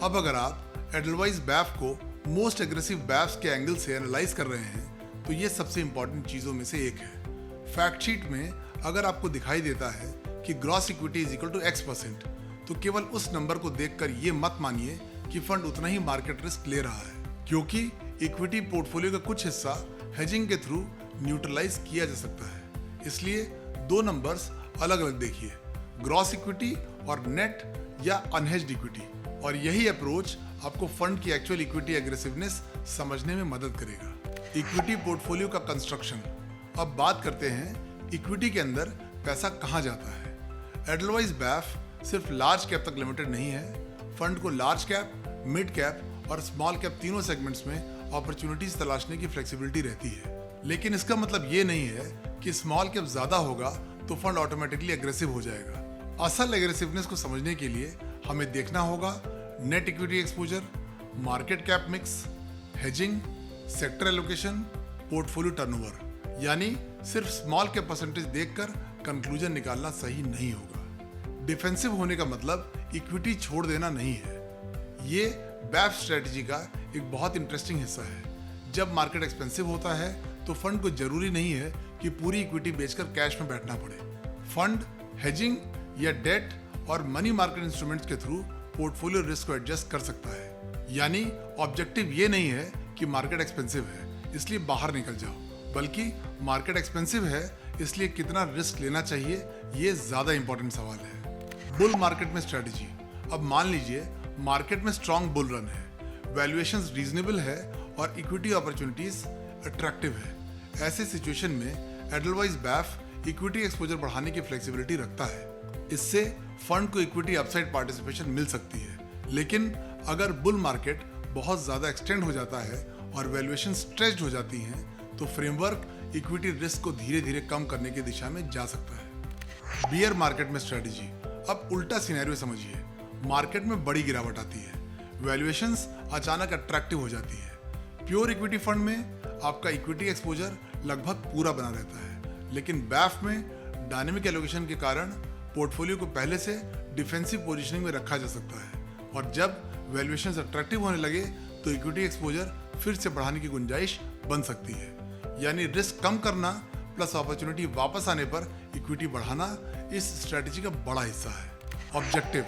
अब अगर आप एडलवाइस बैफ को मोस्ट एग्रेसिव बैफ्स के एंगल से एनालाइज कर रहे हैं तो ये सबसे इंपॉर्टेंट चीजों में से एक है। फैक्ट शीट में अगर आपको दिखाई देता है कि gross equity is equal to X%, तो केवल उस नंबर को देखकर ये मत मानिए कि फंड उतना ही मार्केट रिस्क ले रहा है, क्योंकि इक्विटी पोर्टफोलियो का कुछ हिस्सा हेजिंग के थ्रू न्यूट्रलाइज किया जा सकता है। इसलिए दो नंबर्स अलग अलग देखिए, ग्रॉस इक्विटी और नेट या अनहेज्ड इक्विटी, और यही अप्रोच आपको फंड की एक्चुअल इक्विटी एग्रेसिवनेस समझने में मदद करेगा। इक्विटी पोर्टफोलियो का कंस्ट्रक्शन। अब बात करते हैं इक्विटी के अंदर पैसा कहाँ जाता है। एडलवाइस बैफ सिर्फ लार्ज कैप तक लिमिटेड नहीं है। फंड को लार्ज कैप, मिड कैप और स्मॉल कैप तीनों सेगमेंट्स में अपॉर्चुनिटीज तलाशने की फ्लेक्सिबिलिटी रहती है। लेकिन इसका मतलब ये नहीं है कि स्मॉल कैप ज्यादा होगा तो फंड ऑटोमेटिकली एग्रेसिव हो जाएगा। असल एग्रेसिवनेस को समझने के लिए हमें देखना होगा net equity exposure, market cap mix, hedging, sector allocation, portfolio turnover. यानी सिर्फ स्मॉल कैप परसेंटेज देखकर कंक्लूजन निकालना सही नहीं होगा। डिफेंसिव होने का मतलब इक्विटी छोड़ देना नहीं है। ये बैफ स्ट्रेटजी का एक बहुत इंटरेस्टिंग हिस्सा है। जब मार्केट एक्सपेंसिव होता है तो फंड को जरूरी नहीं है कि पूरी इक्विटी बेचकर कैश में बैठना पड़े। फंड हेजिंग या डेट और मनी मार्केट इंस्ट्रूमेंट्स के थ्रू पोर्टफोलियो रिस्क को एडजस्ट कर सकता है। यानी ऑब्जेक्टिव ये नहीं है कि मार्केट एक्सपेंसिव है इसलिए बाहर निकल जाओ, बल्कि मार्केट एक्सपेंसिव है इसलिए कितना रिस्क लेना चाहिए ये ज्यादा इंपॉर्टेंट सवाल है। बुल मार्केट में स्ट्रेटजी। अब मान लीजिए मार्केट में स्ट्रॉन्ग बुल रन है, वैल्यूएशंस रीजनेबल है और इक्विटी अपॉर्चुनिटीज अट्रैक्टिव है। ऐसे सिचुएशन में एडलवाइज बैफ इक्विटी एक्सपोजर बढ़ाने की फ्लेक्सिबिलिटी रखता है। इससे फंड को इक्विटी अपसाइड पार्टिसिपेशन मिल सकती है। लेकिन अगर बुल मार्केट बहुत ज्यादा एक्सटेंड हो जाता है और वैल्यूएशन स्ट्रेच्ड हो जाती हैं तो फ्रेमवर्क इक्विटी रिस्क को धीरे धीरे कम करने की दिशा में जा सकता है। बियर मार्केट में स्ट्रेटजी। अब उल्टा सिनेरियो समझिए, मार्केट में बड़ी गिरावट आती है, वैल्यूएशंस अचानक अट्रैक्टिव हो जाती है। प्योर इक्विटी फंड में आपका इक्विटी एक्सपोजर लगभग पूरा बना रहता है, लेकिन बैफ में डायनेमिक एलोकेशन के कारण पोर्टफोलियो को पहले से डिफेंसिव पोजीशनिंग में रखा जा सकता है और जब वैल्यूएशंस अट्रैक्टिव होने लगे तो इक्विटी एक्सपोजर फिर से बढ़ाने की गुंजाइश बन सकती है। यानी रिस्क कम करना प्लस अपॉर्चुनिटी वापस आने पर इक्विटी बढ़ाना इस स्ट्रेटजी का बड़ा हिस्सा है। Objective.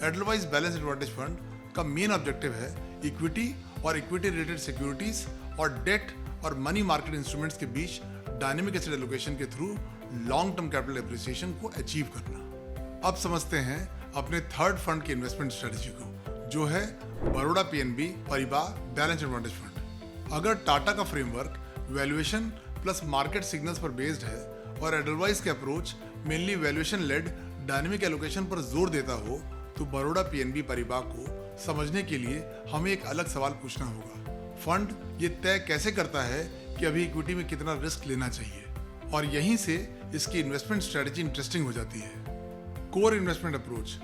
Edelweiss balance advantage fund का मेन ऑब्जेक्टिव है इक्विटी और इक्विटी रिलेटेड सिक्योरिटीज और डेट और मनी मार्केट इंस्ट्रूमेंट्स के बीच डायनेमिक एसेट एलोकेशन के through long term capital appreciation को अचीव करना। अब समझते हैं अपने थर्ड फंड की इन्वेस्टमेंट स्ट्रेटजी को, जो है बड़ौदा पीएनबी परिवार बैलेंस एडवांटेज फंड। अगर टाटा का framework valuation plus market signals पर बेस्ड है और एडलवाइज के approach mainly valuation led dynamic allocation पर जोर देता हो तो बड़ौदा पीएनबी परिवार को समझने के लिए हमें एक अलग सवाल पूछना होगा। फंड ये तय कैसे करता है कि अभी इक्विटी में कितना रिस्क लेना चाहिए, और यहीं से इसकी इन्वेस्टमेंट स्ट्रेटजी इंटरेस्टिंग हो जाती है। Core investment approach.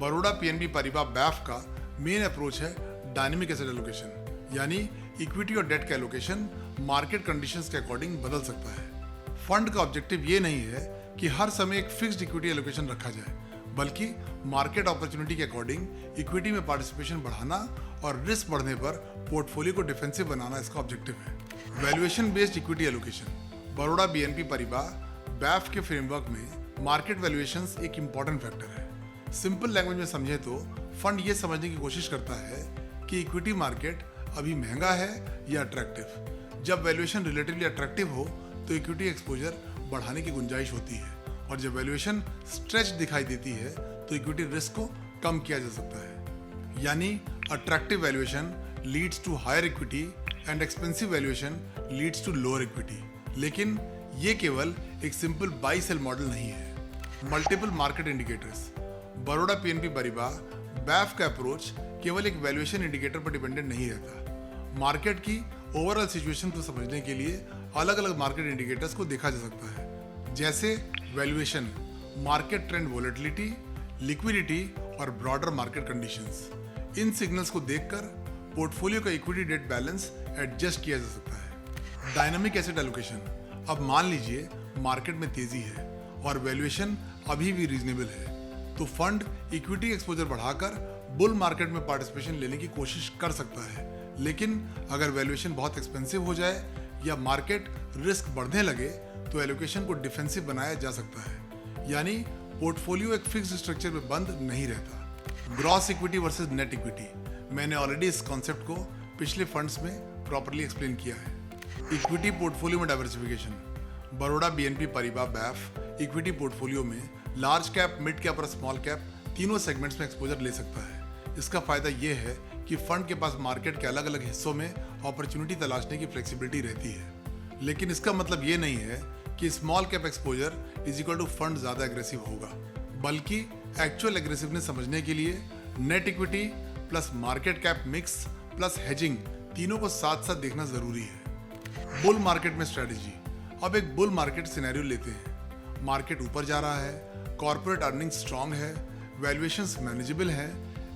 Baroda PNB परिवार बैफ का मेन अप्रोच है डायनेमिक एसेट एलोकेशन, यानी इक्विटी और डेट का एलोकेशन मार्केट कंडीशंस के अकॉर्डिंग बदल सकता है। फंड का ऑब्जेक्टिव ये नहीं है कि हर समय एक फिक्स्ड इक्विटी एलोकेशन रखा जाए, बल्कि मार्केट अपॉर्चुनिटी के अकॉर्डिंग इक्विटी में पार्टिसिपेशन बढ़ाना और रिस्क बढ़ने पर पोर्टफोलियो को डिफेंसिव बनाना इसका ऑब्जेक्टिव है। Valuation based equity allocation. Baroda BNP परिवार बैफ के फ्रेमवर्क में मार्केट वैल्यूएशंस एक इंपॉर्टेंट फैक्टर है। सिंपल लैंग्वेज में समझे तो फंड ये समझने की कोशिश करता है कि इक्विटी मार्केट अभी महंगा है या अट्रैक्टिव। जब वैल्यूएशन रिलेटिवली अट्रैक्टिव हो तो इक्विटी एक्सपोजर बढ़ाने की गुंजाइश होती है, और जब वैल्यूएशन स्ट्रेच दिखाई देती है तो इक्विटी रिस्क को कम किया जा सकता है। यानी attractive valuation leads to higher equity and expensive valuation leads to lower equity. लेकिन ये केवल एक सिंपल बाई सेल मॉडल नहीं है। Multiple market indicators. Baroda PNB परिवार बैफ का अप्रोच केवल एक वैल्यूएशन इंडिकेटर पर डिपेंडेंट नहीं रहता। मार्केट की ओवरऑल सिचुएशन को समझने के लिए अलग अलग मार्केट इंडिकेटर्स को देखा जा सकता है, जैसे valuation, market trend volatility, liquidity और ब्रॉडर मार्केट कंडीशंस। इन सिग्नल्स को देखकर पोर्टफोलियो का इक्विटी डेट बैलेंस एडजस्ट किया जा सकता है। Dynamic asset allocation. अब मान लीजिए मार्केट में तेजी है और वैल्यूएशन अभी भी रीजनेबल है, तो फंड इक्विटी एक्सपोजर बढ़ाकर बुल मार्केट में पार्टिसिपेशन लेने की कोशिश कर सकता है। लेकिन अगर वैल्यूएशन बहुत एक्सपेंसिव हो जाए या मार्केट रिस्क बढ़ने लगे तो एलोकेशन को डिफेंसिव बनाया जा सकता है। यानी पोर्टफोलियो एक फिक्स्ड स्ट्रक्चर में बंद नहीं रहता। Gross equity versus net equity. मैंने ऑलरेडी इस कॉन्सेप्ट को पिछले फंड्स में प्रॉपर्ली एक्सप्लेन किया है। इक्विटी पोर्टफोलियो में डाइवर्सिफिकेशन। बड़ौदा बीएनपी परिवार बैफ इक्विटी पोर्टफोलियो में लार्ज कैप, मिड कैप और स्मॉल कैप तीनों सेगमेंट्स में एक्सपोजर ले सकता है। इसका फायदा ये है कि फंड के पास मार्केट के अलग अलग हिस्सों में अपॉर्चुनिटी तलाशने की फ्लेक्सिबिलिटी रहती है। लेकिन इसका मतलब ये नहीं है कि small cap exposure is equal to fund ज्यादा एग्रेसिव होगा, बल्कि एक्चुअल एग्रेसिवनेस समझने के लिए net equity plus market cap mix plus hedging तीनों को साथ साथ देखना जरूरी है। बुल मार्केट में स्ट्रेटजी। अब एक बुल मार्केट सिनेरियो लेते हैं। मार्केट ऊपर जा रहा है, कॉर्पोरेट अर्निंग स्ट्रांग है, वैल्यूएशंस मैनेजेबल है।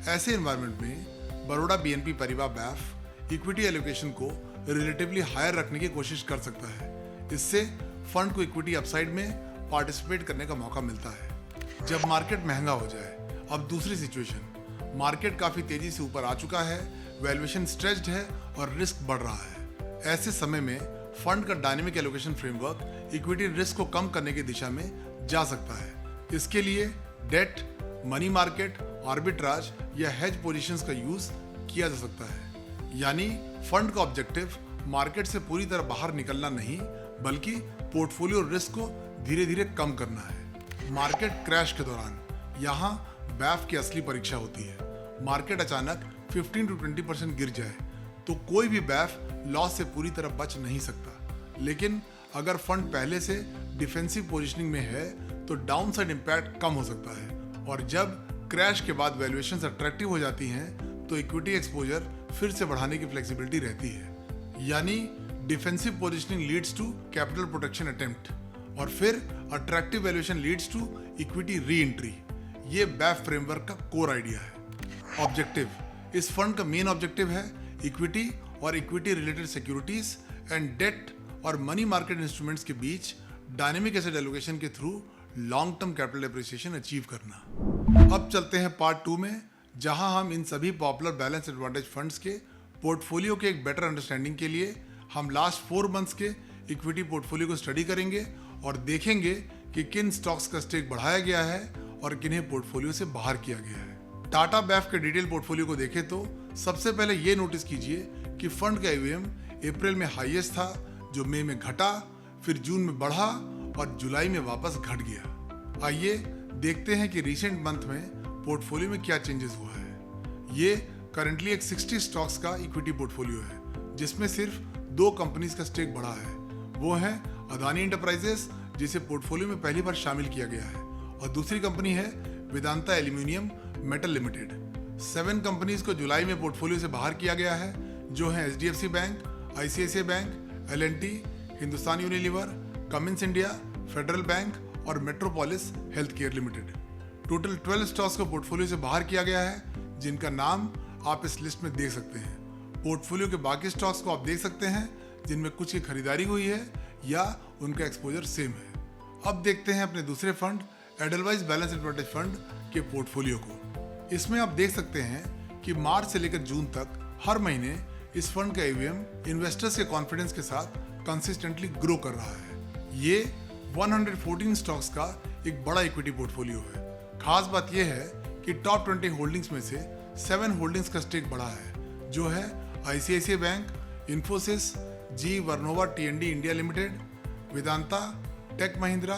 ऐसे एनवायरनमेंट में बड़ौदा बीएनपी परिवार बैफ इक्विटी एलोकेशन को रिलेटिवली हायर रखने की कोशिश कर सकता है। इससे फंड को इक्विटी अपसाइड में पार्टिसिपेट करने का मौका मिलता है। जब मार्केट महंगा हो जाए, अब दूसरी सिचुएशन, मार्केट काफी तेजी से ऊपर आ चुका है, वैल्यूएशन स्ट्रेच्ड है और रिस्क बढ़ रहा है, ऐसे समय में फंड का dynamic allocation framework equity risk को कम करने की दिशा में जा सकता है। इसके लिए डेट, मनी मार्केट, आर्बिट्राज या हेज पोजीशंस का यूज किया जा सकता है। यानी फंड का ऑब्जेक्टिव मार्केट से पूरी तरह बाहर निकलना नहीं, बल्कि पोर्टफोलियो रिस्क को धीरे धीरे कम करना है। मार्केट क्रैश के दौरान यहाँ बैफ की असली परीक्षा होती है। मार्केट अचानक 15 to 20% गिर जाए तो कोई भी बैफ लॉस से पूरी तरह बच नहीं सकता। लेकिन अगर फंड पहले से डिफेंसिव पोजीशनिंग में है तो डाउनसाइड इंपैक्ट कम हो सकता है। और जब क्रैश के बाद वैल्यूएशंस अट्रैक्टिव हो जाती हैं तो इक्विटी एक्सपोजर फिर से बढ़ाने की फ्लेक्सिबिलिटी रहती है। यानी defensive positioning leads to capital protection attempt और फिर attractive valuation leads to equity reentry. ये बैफ फ्रेमवर्क का कोर आइडिया है। ऑब्जेक्टिव, इस फंड का मेन ऑब्जेक्टिव है इक्विटी और equity related securities and debt और मनी मार्केट इंस्ट्रूमेंट्स के बीच डायनेमिक एसेट एलोकेशन के through long term capital appreciation achieve करना। अब चलते हैं पार्ट 2 में, जहां हम इन सभी पॉपुलर बैलेंस एडवांटेज फंड्स के पोर्टफोलियो के एक बेटर अंडरस्टैंडिंग के लिए हम लास्ट 4 मंथ्स के इक्विटी पोर्टफोलियो को स्टडी करेंगे और देखेंगे कि किन स्टॉक्स का स्टेक बढ़ाया गया है और किन्हें पोर्टफोलियो से बाहर किया गया है। टाटा बैफ के डिटेल पोर्टफोलियो को देखें तो सबसे पहले ये नोटिस कीजिए कि फंड का AUM अप्रैल में हाईएस्ट था, जो मई में घटा, फिर जून में बढ़ा और जुलाई में वापस घट गया। आइए देखते हैं कि रिसेंट मंथ में पोर्टफोलियो में क्या चेंजेस हुआ है। ये करंटली एक 60 स्टॉक्स का इक्विटी पोर्टफोलियो है, जिसमें सिर्फ 2 कंपनीज का स्टेक बढ़ा है। वो है अदानी एंटरप्राइजेस, जिसे पोर्टफोलियो में पहली बार शामिल किया गया है, और दूसरी कंपनी है Vedanta aluminium metal limited. 7 companies को जुलाई में पोर्टफोलियो से बाहर किया गया है, जो है HDFC Bank, ICICI Bank, L&T, Hindustan Unilever, Cummins India, Federal Bank और Metropolis Health Care Limited. Total 12 stocks को पोर्टफोलियो से बाहर किया गया है, जिनका नाम आप इस लिस्ट में देख सकते हैं। पोर्टफोलियो के बाकी स्टॉक्स को आप देख सकते हैं, जिनमें कुछ की खरीदारी हुई है या उनका एक्सपोजर सेम है। अब देखते हैं अपने दूसरे fund Edelweiss balance advantage fund के पोर्टफोलियो को। इसमें आप देख सकते हैं कि मार्च से लेकर जून तक हर महीने इस फंड का AUM इन्वेस्टर्स के कॉन्फिडेंस के साथ कंसिस्टेंटली ग्रो कर रहा है। ये 114 स्टॉक्स का एक बड़ा इक्विटी पोर्टफोलियो है। खास बात यह है कि टॉप 20 होल्डिंग्स में से 7 होल्डिंग्स का स्टेक बढ़ा है, जो है ICICI Bank, Infosys, GE Vernova T&D India Limited, Vedanta, Tech Mahindra,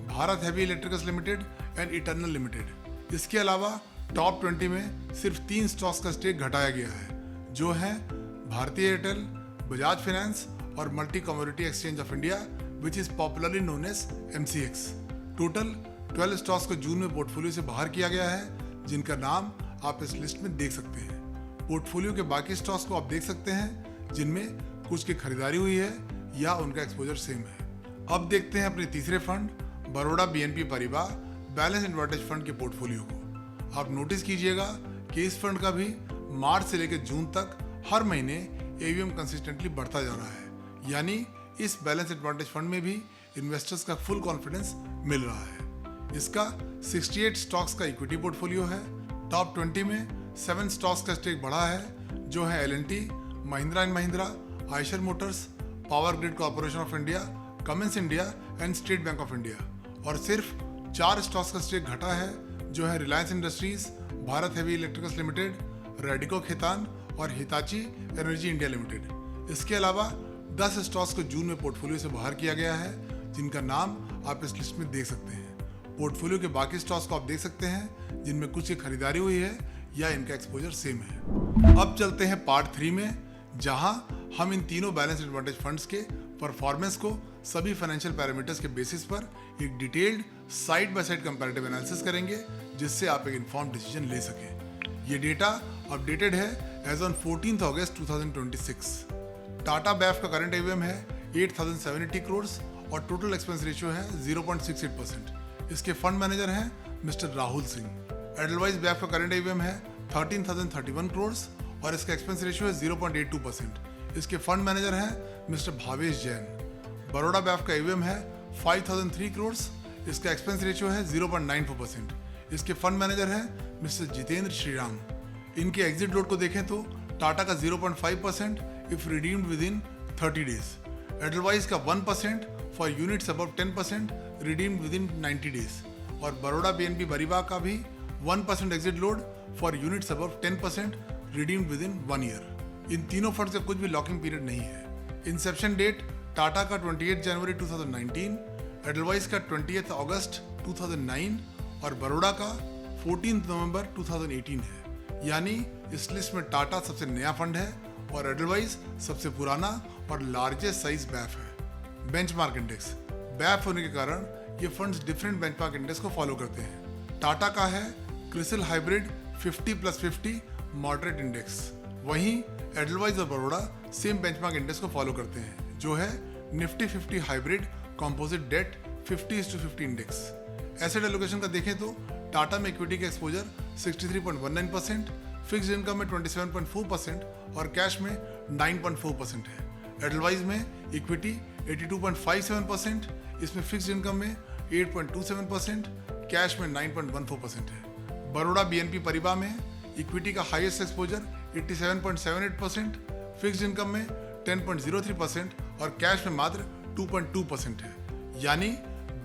Bharat heavy electricals Limited and Eternal Limited. इसके अलावा टॉप 20 में सिर्फ 3 स्टॉक्स का स्टेक घटाया गया है, जो है भारतीय एयरटेल, बजाज फाइनेंस और multi commodity exchange of India, which is popularly known as MCX। Total 12 stocks को जून में पोर्टफोलियो से बाहर किया गया है, जिनका नाम आप इस लिस्ट में देख सकते हैं। पोर्टफोलियो के बाकी स्टॉक्स को आप देख सकते हैं, जिनमें कुछ की खरीदारी हुई है या उनका एक्सपोजर सेम है। अब देखते हैं अपने तीसरे fund Baroda BNP Paribas balance advantage fund के पोर्टफोलियो को। आप नोटिस कीजिएगा कि इस फंड का भी मार्च से लेकर जून तक हर महीने AUM कंसिस्टेंटली बढ़ता जा रहा है। यानी इस बैलेंस एडवांटेज फंड में भी इन्वेस्टर्स का फुल कॉन्फिडेंस मिल रहा है। इसका 68 स्टॉक्स का इक्विटी पोर्टफोलियो है। टॉप 20 में 7 स्टॉक्स का स्टेक बढ़ा है, जो है L&T, Mahindra and Mahindra, Eicher Motors, power grid corporation of India, Cummins India and state bank of India. और सिर्फ 4 स्टॉक्स का स्टेक घटा है, जो है Reliance industries, Bharat heavy electricals limited, Radico Khaitan और हिताची एनर्जी इंडिया लिमिटेड। इसके अलावा 10 स्टॉक्स को जून में पोर्टफोलियो से बाहर किया गया है, जिनका नाम आप इस लिस्ट में देख सकते हैं। पोर्टफोलियो के बाकी स्टॉक्स को आप देख सकते हैं, जिनमें कुछ की खरीदारी हुई है या इनका एक्सपोजर सेम है। अब चलते हैं पार्ट 3 में, जहां हम इन तीनों बैलेंस एडवांटेज फंड्स के परफॉर्मेंस को सभी फाइनेंशियल पैरामीटर्स के बेसिस पर एक detailed side by side comparative analysis करेंगे, जिससे आप एक इन्फॉर्म्ड डिसीजन ले सकें। ये डेटा अपडेटेड है एज ऑन 14 अगस्त 2026। टाटा बैफ का करंट AUM है 8,780 करोड़ और टोटल एक्सपेंस रेशियो है 0.68%। इसके फंड मैनेजर हैं मिस्टर राहुल सिंह। एडलवाइज बैफ का करंट AUM है 13,031 करोड़ और इसका एक्सपेंस रेशियो है 0.82%। इसके फंड मैनेजर हैं मिस्टर भावेश जैन। बड़ौदा बैफ का AUM है 5,003 करोड़, इसका एक्सपेंस रेशियो है 0.94%। इसके फंड मैनेजर हैं मिस्टर जितेंद्र श्रीराम। इनके एग्जिट लोड को देखें तो टाटा का 0.5% if redeemed with in 30 days. Edelweiss का 1% for units above 10% redeemed within 90 days. और बड़ौदा BNP Paribas का भी 1% exit load for units above 10% redeemed within 1 year. इन तीनों फंड्स का कुछ भी लॉकिंग पीरियड नहीं है। इंसेप्शन डेट टाटा का 28 जनवरी 2019, एडलवाइस का 20 अगस्त 2009 और बड़ौदा का 14 नवंबर 2018 है। यानी इस लिस्ट में टाटा सबसे नया फंड है और एडलवाइस सबसे पुराना और लार्जेस्ट साइज बैफ है। बेंचमार्क इंडेक्स बैफ होने के कारण ये फंड्स डिफरेंट बेंचमार्क इंडेक्स को फॉलो करते हैं। टाटा का है क्रिसिल हाइब्रिड 50+50 मॉडरेट इंडेक्स, वहीं एडलवाइस और बड़ौदा सेम बेंचमार्क इंडेक्स को फॉलो करते हैं जो है Nifty 50 hybrid composite debt 50:50 index. Asset allocation का देखें तो टाटा में इक्विटी का एक्सपोजर 63.19%, फिक्स्ड इनकम में 27.4% और कैश में 9.4% है। एडलवाइस में इक्विटी 82.57%, इसमें फिक्स्ड इनकम में 8.27%, कैश में 9.14% है। बड़ौदा BNP परिबा में इक्विटी का हाईएस्ट एक्सपोजर 87.78%, फिक्स्ड इनकम में 10.03% और कैश में मात्र 2.2% है। यानी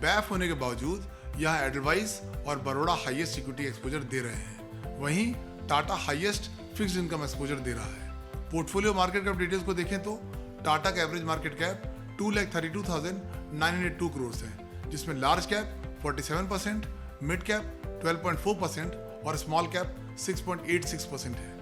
बैफ होने के बावजूद यहाँ एडलवाइस और बड़ौदा हाईएस्ट इक्विटी एक्सपोजर दे रहे हैं, वहीं Tata highest fixed income exposure दे रहा है। पोर्टफोलियो मार्केट कैप डिटेल्स को देखें तो टाटा का एवरेज मार्केट कैप 2,32,902 करोड़ है, जिसमें लार्ज कैप 47%, मिड कैप 12.4% और स्मॉल कैप 6.86% है।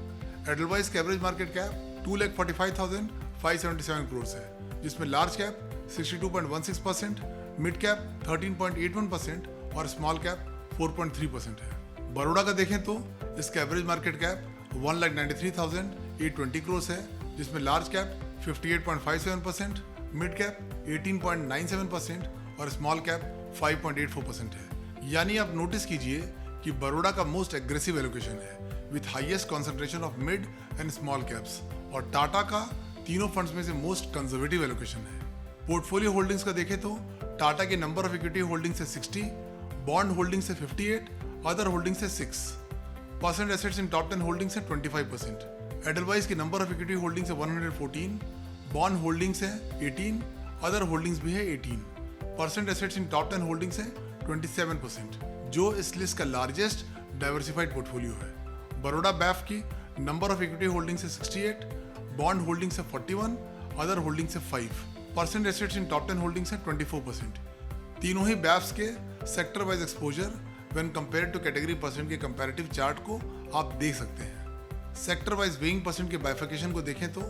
एडलवाइस का एवरेज मार्केट कैप 2,45,577 करोड़ है, जिसमें लार्ज कैप 62.16%, मिड कैप 13.81% और स्मॉल कैप 4.3% है। बड़ौदा का देखें तो इसका एवरेज मार्केट कैप 1,93,820 करोड़ है, जिसमें लार्ज कैप 58.57%, मिड कैप 18.97% और स्मॉल कैप 5.84% है। यानी आप नोटिस कीजिए कि बड़ौदा का मोस्ट एग्रेसिव एलोकेशन है with highest concentration of mid and small caps, और टाटा का तीनों फंड्स में से मोस्ट कंजर्वेटिव एलोकेशन है। पोर्टफोलियो होल्डिंग्स का देखें तो टाटा के नंबर ऑफ इक्विटी होल्डिंग्स है 60, बॉन्ड होल्डिंग्स है 58, अदर होल्डिंग्स है 6%, एसेट्स इन टॉप 10 होल्डिंग्स है 25%। एडलवाइस की नंबर ऑफ इक्विटी होल्डिंग्स है 114, बॉन्ड होल्डिंग्स है 18, अदर होल्डिंग्स भी है 18%, एसेट्स इन टॉप 10 होल्डिंग्स है 27%, जो इस लिस्ट का लार्जेस्ट डाइवर्सिफाइड पोर्टफोलियो है। बड़ौदा बैफ की नंबर ऑफ इक्विटी होल्डिंग्स है 68, बॉन्ड होल्डिंग्स है 41, अदर होल्डिंग्स है 5%, एसेट्स इन टॉप 10 होल्डिंग्स है 24%। तीनों ही बैफ्स के sector wise exposure when compared to category percent के कंपैरेटिव चार्ट को आप देख सकते हैं। सेक्टर वाइज वेइंग परसेंट के बाइफिकेशन को देखें तो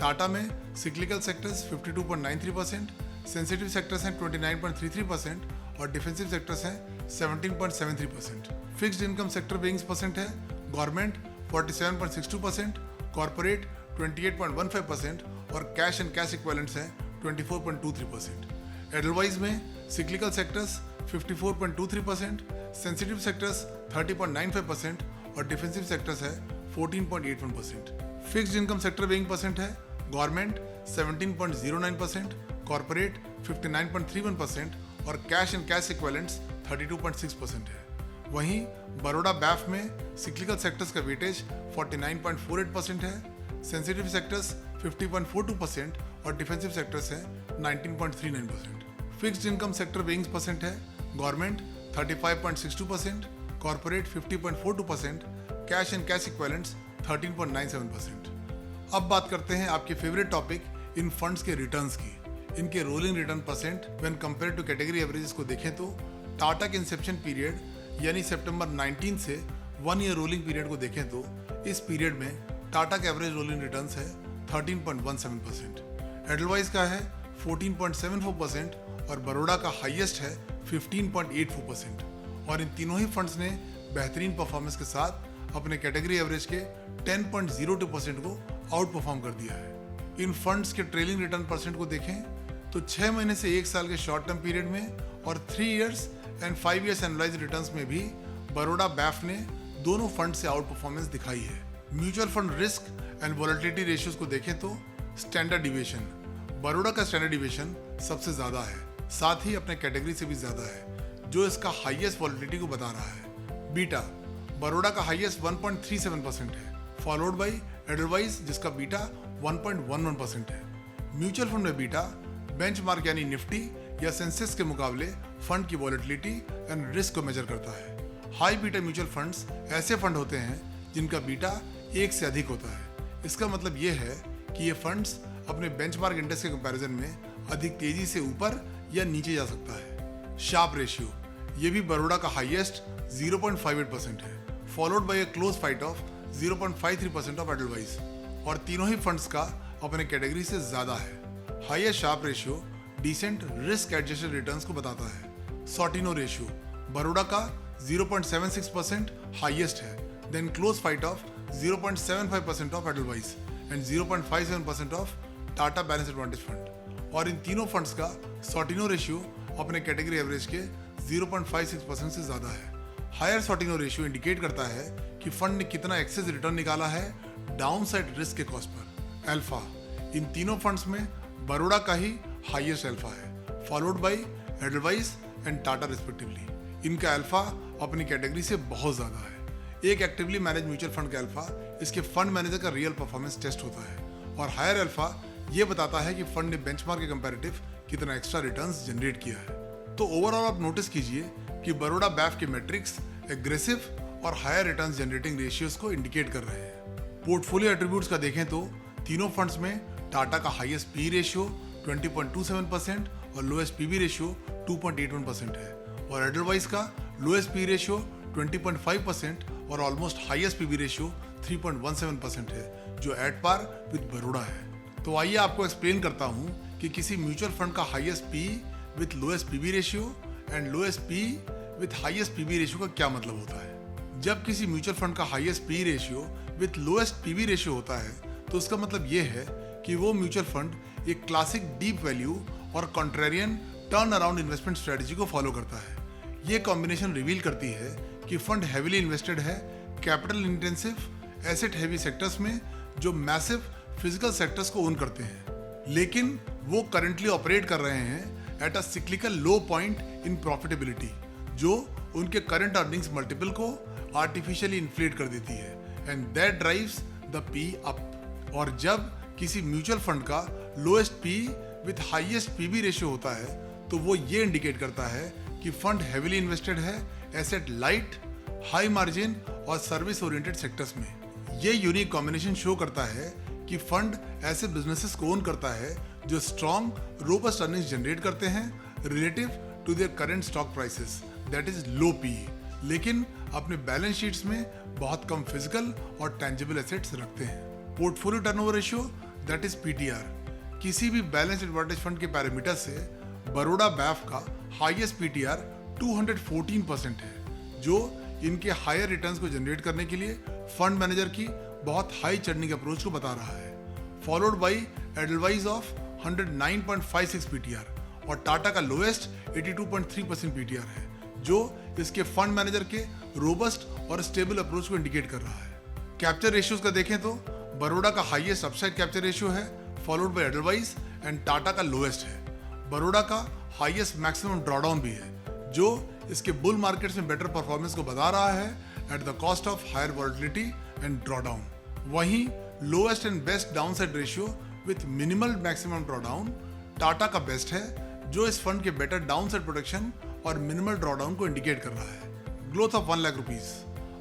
टाटा में सिक्लिकल सेक्टर्स 52.93%, सेंसिटिव सेक्टर्स हैं 29.33% और डिफेंसिव सेक्टर्स हैं 17.73%। Fixed income sector weighing percent है गवर्नमेंट 47.62%, कॉर्पोरेट 28.15% और कैश एंड कैश इक्विवेलेंट्स हैं 24.23%। एडलवाइस में सिक्लिकल सेक्टर्स 54.23%, सेंसिटिव सेक्टर्स 30.95% और डिफेंसिव सेक्टर्स है 14.81%। Fixed income sector weighing percent है गवर्नमेंट 17.09%, कॉर्पोरेट 59.31% और कैश एंड कैश इक्विवेलेंट्स 32.6% है। वहीं बड़ौदा बैफ में सिक्लिकल सेक्टर्स का वेटेज 49.48% है, सेंसिटिव सेक्टर्स 50.42% और डिफेंसिव सेक्टर्स हैं 19.39%। Fixed income sector weighing percent है government 35.62%, corporate 50.42%, cash and cash equivalents 13.97%। अब बात करते हैं आपके फेवरेट टॉपिक इन फंड्स के रिटर्न्स की। इनके rolling return percent when compare to category averages को देखें तो टाटा के इंसेप्शन पीरियड यानी सितंबर 19 से 1 ईयर रोलिंग पीरियड को देखें तो इस पीरियड में टाटा का एवरेज रोलिंग रिटर्न्स है 13.17%, एडलवाइस का है 14.74% और बड़ौदा का हाईएस्ट है 15.84%। और इन तीनों ही फंड्स ने बेहतरीन परफॉर्मेंस के साथ अपने कैटेगरी एवरेज के 10.02% को आउट परफॉर्म कर दिया है। इन फंड्स के ट्रेलिंग रिटर्न परसेंट को देखें तो 6 महीने से 1 साल के शॉर्ट टर्म पीरियड में और 3 years and 5 years analyse returns में भी बड़ौदा बैफ ने दोनों फंड से आउट परफॉर्मेंस दिखाई है। Mutual fund risk and volatility ratios को देखें तो स्टैंडर्ड डिविएशन बड़ौदा का स्टैंडर्ड डिविएशन सबसे ज्यादा है, साथ ही अपने कैटेगरी से भी ज्यादा है, जो इसका हाईएस्ट वोलेटिलिटी को बता रहा है। बीटा बड़ौदा का हाईएस्ट 1.37% है, फॉलोड बाय एडलवाइस जिसका बीटा 1.11% है। म्यूचुअल फंड में बीटा बेंचमार्क यानी निफ्टी या सेंसेक्स के मुकाबले फंड की वॉलेटिलिटी एंड रिस्क को मेजर करता है। हाई बीटा म्यूचुअल फंड्स ऐसे फंड होते हैं जिनका बीटा 1 से अधिक होता है। इसका मतलब ये है कि ये फंड्स अपने बेंचमार्क इंडेक्स के कंपैरिजन में अधिक तेजी से ऊपर या नीचे जा सकता है। शार्प रेशियो, ये भी बड़ौदा का हाईएस्ट 0.58% है, followed by a close fight of 0.53% of Edelweiss, और तीनों ही फंड्स का अपने कैटेगरी से ज्यादा है। Highest Sharpe ratio decent risk adjusted returns को बताता है। सॉर्टिनो रेशियो बड़ौदा का 0.76% हाईएस्ट है, then close fight of 0.75% of Edelweiss and 0.57% of Tata balance advantage fund, और इन तीनों फंड्स का सॉर्टिनो रेशियो अपने कैटेगरी एवरेज के 0.56% से ज्यादा है। हायर सॉर्टिनो रेशियो इंडिकेट करता है कि फंड ने कितना एक्सेस रिटर्न निकाला है डाउनसाइड रिस्क के कॉस्ट पर। अल्फा, इन तीनों फंड्स में बड़ौदा का ही हाईएस्ट अल्फा है, followed by Edelweiss and Tata respectively. इनका अल्फा अपनी कैटेगरी से बहुत ज्यादा है। एक एक्टिवली मैनेज म्यूचुअल फंड का अल्फा इसके फंड मैनेजर का रियल परफॉर्मेंस टेस्ट होता है, और हायर अल्फा ये बताता है कि फंड ने बेंचमार्क के कंपैरेटिव कितना एक्स्ट्रा रिटर्न्स जनरेट किया है। तो ओवरऑल आप नोटिस कीजिए कि बड़ौदा बैफ के मैट्रिक्स एग्रेसिव और हायर रिटर्न्स जनरेटिंग रेशियोज को इंडिकेट कर रहे हैं। पोर्टफोलियो एट्रीब्यूट्स का देखें तो तीनों फंड्स में टाटा का हाईएस्ट पी रेशियो 20.27% और लोएस्ट पीबी रेशियो 2.81% है, और एडलवाइस का लोएस्ट पी रेशियो 20.5% और ऑलमोस्ट हाईएस्ट पीबी रेशियो 3.17% है, जो एट पार विद बड़ौदा है। तो आइए आपको एक्सप्लेन करता हूं कि किसी म्यूचुअल फंड का highest P with lowest PB ratio and lowest P with highest PB ratio का क्या मतलब होता है। जब किसी म्यूचुअल फंड का highest P ratio with lowest PB ratio होता है तो उसका मतलब ये है कि वो म्यूचुअल फंड एक क्लासिक डीप वैल्यू और contrarian turnaround investment strategy को फॉलो करता है। ये कॉम्बिनेशन रिवील करती है कि फंड हैवीली इन्वेस्टेड है capital intensive asset heavy sectors में जो मैसिव फिजिकल सेक्टर्स को ओन करते हैं, लेकिन वो करंटली ऑपरेट कर रहे हैं at a cyclical low point in profitability, जो उनके करंट अर्निंग्स मल्टीपल को आर्टिफिशियली इन्फ्लेट कर देती है, and that drives the P up. और जब किसी म्यूचुअल फंड का lowest P with highest PB ratio होता है तो वो ये इंडिकेट करता है कि फंड हैवीली इन्वेस्टेड है एसेट लाइट, हाई मार्जिन और सर्विस ओरिएंटेड सेक्टर्स में। ये यूनिक कॉम्बिनेशन शो करता है कि फंड ऐसे बिजनेसेस को ओन करता है जो स्ट्रॉन्ग रोबस्ट अर्निंग्स जनरेट करते हैं relative to their current stock prices, that is low P, लेकिन अपने बैलेंस शीट्स में बहुत कम फिजिकल और टेंजिबल एसेट्स रखते हैं। Portfolio turnover ratio, that is PTR, किसी भी बैलेंस एडवांटेज फंड के पैरामीटर से बड़ौदा बैफ का हाईएस्ट पीटीआर 214% है, जो इनके हायर रिटर्न्स को जनरेट करने के लिए फंड मैनेजर की बहुत हाई चर्निंग अप्रोच को बता रहा है, followed by Edelweiss of 109.56 PTR, और टाटा का लोएस्ट 82.3% पीटीआर है, जो इसके फंड मैनेजर के रोबस्ट और स्टेबल अप्रोच को इंडिकेट कर रहा है। कैप्चर रेशियोज का देखें तो बड़ौदा का हाईएस्ट अपसाइड कैप्चर रेशियो है, followed by Edelweiss and Tata का लोएस्ट है। बड़ौदा का हाईएस्ट मैक्सिमम ड्रॉडाउन भी है, जो इसके बुल मार्केट्स में बेटर परफॉर्मेंस को बता रहा है at the cost of higher volatility and drawdown. वहीं lowest and best downside ratio with minimal maximum drawdown Tata का बेस्ट है, जो इस फंड के बेटर डाउनसाइड प्रोटेक्शन और मिनिमल ड्रॉडाउन को इंडिकेट कर रहा है। ग्रोथ ऑफ 1 लाख रुपीज,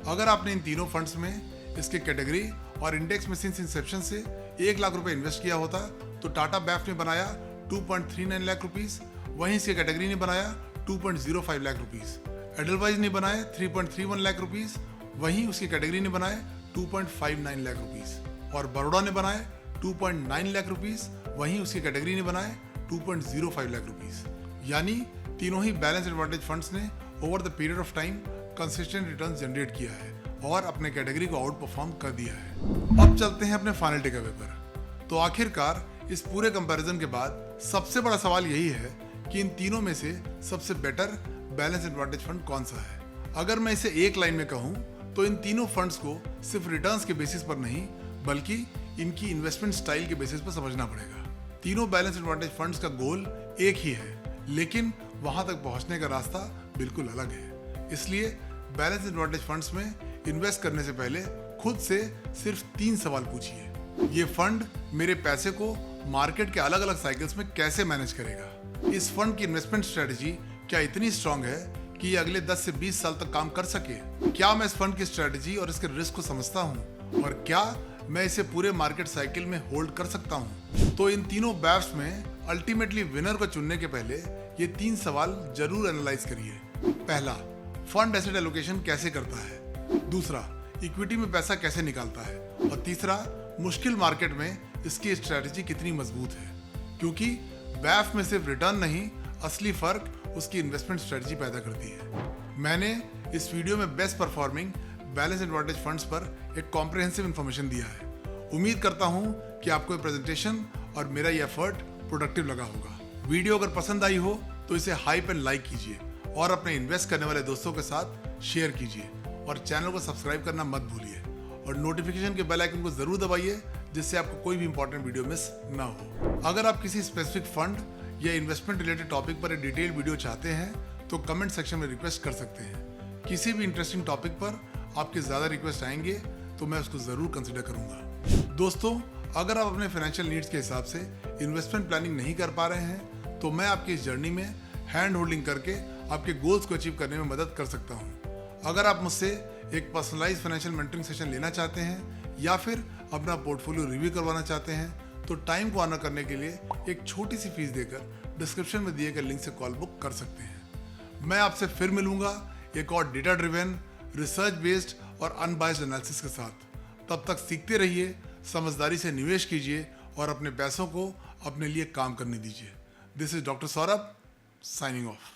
अगर आपने इन तीनों फंड्स में इसके कैटेगरी और इंडेक्स में सिंस इंसेप्शन से 1 लाख रुपए इन्वेस्ट किया होता तो टाटा बैफ ने बनाया 2.39 लाख रुपीज, वहीं इसके कैटेगरी ने बनाया 2.05 लाख रुपीज, एडलवाइज ने बनाए 3.31 लाख रुपीज, वहीं उसकी कैटेगरी ने बनाए 2.59 लाख रुपीज, और बड़ौदा ने बनाए 2.9 लाख रुपीज, वहीं उसकी कैटेगरी ने बनाए 2.05 लाख रुपीज। यानी तीनों ही बैलेंस एडवांटेज फंड्स ने over the period of time consistent returns generate किया है और अपने कैटेगरी को आउट परफॉर्म कर दिया है। अब चलते हैं अपने फाइनल टेकअवे पर। तो आखिरकार इस पूरे कंपैरिजन के बाद सबसे बड़ा सवाल यही है कि इन तीनों में से सबसे बेटर बैलेंस एडवांटेज फंड कौन सा है। अगर मैं इसे एक लाइन में कहूं तो इन तीनों फंड्स को सिर्फ रिटर्न्स के बेसिस पर नहीं बल्कि इनकी इन्वेस्टमेंट स्टाइल के बेसिस पर समझना पड़ेगा। तीनों बैलेंस एडवांटेज फंड्स का गोल एक ही है, लेकिन वहां तक पहुंचने का रास्ता बिल्कुल अलग है। इसलिए बैलेंस एडवांटेज फंड्स में इन्वेस्ट करने से पहले खुद से सिर्फ 3 सवाल पूछिए। ये फंड मेरे पैसे को मार्केट के अलग अलग साइकिल्स में कैसे मैनेज करेगा। इस फंड की इन्वेस्टमेंट स्ट्रेटजी क्या इतनी स्ट्रांग है कि ये अगले 10 से 20 साल तक काम कर सके? क्या मैं इस फंड की स्ट्रेटजी और इसके रिस्क को समझता हूँ, और क्या मैं इसे पूरे मार्केट साइकिल में होल्ड कर सकता हूँ? तो इन तीनों बैफ्स में अल्टीमेटली विनर को चुनने के पहले ये 3 सवाल जरूर एनालाइज करिए। पहला, फंड एसेट एलोकेशन कैसे करता है? दूसरा, इक्विटी में पैसा कैसे निकालता है? और तीसरा, मुश्किल मार्केट में इसकी स्ट्रेटजी कितनी मजबूत है? क्योंकि बैफ में सिर्फ रिटर्न नहीं, असली फर्क उसकी इन्वेस्टमेंट स्ट्रेटजी पैदा करती है। मैंने इस वीडियो में best performing balance advantage funds पर एक कॉम्प्रिहेंसिव इन्फॉर्मेशन दिया है। उम्मीद करता हूं कि आपको ये प्रेजेंटेशन और मेरा ये एफर्ट प्रोडक्टिव लगा होगा। वीडियो अगर पसंद आई हो तो इसे हाइप एंड लाइक कीजिए और अपने इन्वेस्ट करने वाले दोस्तों के साथ शेयर कीजिए, और चैनल को सब्सक्राइब करना मत भूलिए, और नोटिफिकेशन के बेल आइकन को जरूर दबाइए जिससे आपको कोई भी इंपॉर्टेंट वीडियो मिस ना हो। अगर आप किसी स्पेसिफिक फंड या इन्वेस्टमेंट रिलेटेड टॉपिक पर एक डिटेल वीडियो चाहते हैं तो कमेंट सेक्शन में रिक्वेस्ट कर सकते हैं। किसी भी इंटरेस्टिंग टॉपिक पर आपके ज़्यादा रिक्वेस्ट आएंगे तो मैं उसको ज़रूर कंसिडर करूंगा। दोस्तों, अगर आप अपने फाइनेंशियल नीड्स के हिसाब से इन्वेस्टमेंट प्लानिंग नहीं कर पा रहे हैं तो मैं आपकी इस जर्नी में हैंड होल्डिंग करके आपके गोल्स को अचीव करने में मदद कर सकता हूँ। अगर आप मुझसे एक पर्सनलाइज फाइनेंशियल मेंटरिंग सेशन लेना चाहते हैं या फिर अपना पोर्टफोलियो रिव्यू करवाना चाहते हैं तो टाइम को ऑनर करने के लिए एक छोटी सी फीस देकर डिस्क्रिप्शन में दिए गए लिंक से कॉल बुक कर सकते हैं। मैं आपसे फिर मिलूंगा एक और डेटा ड्रिवन, रिसर्च बेस्ड और अनबायस्ड एनालिसिस के साथ। तब तक सीखते रहिए, समझदारी से निवेश कीजिए और अपने पैसों को अपने लिए काम करने दीजिए। This is doctor Saurabh signing off.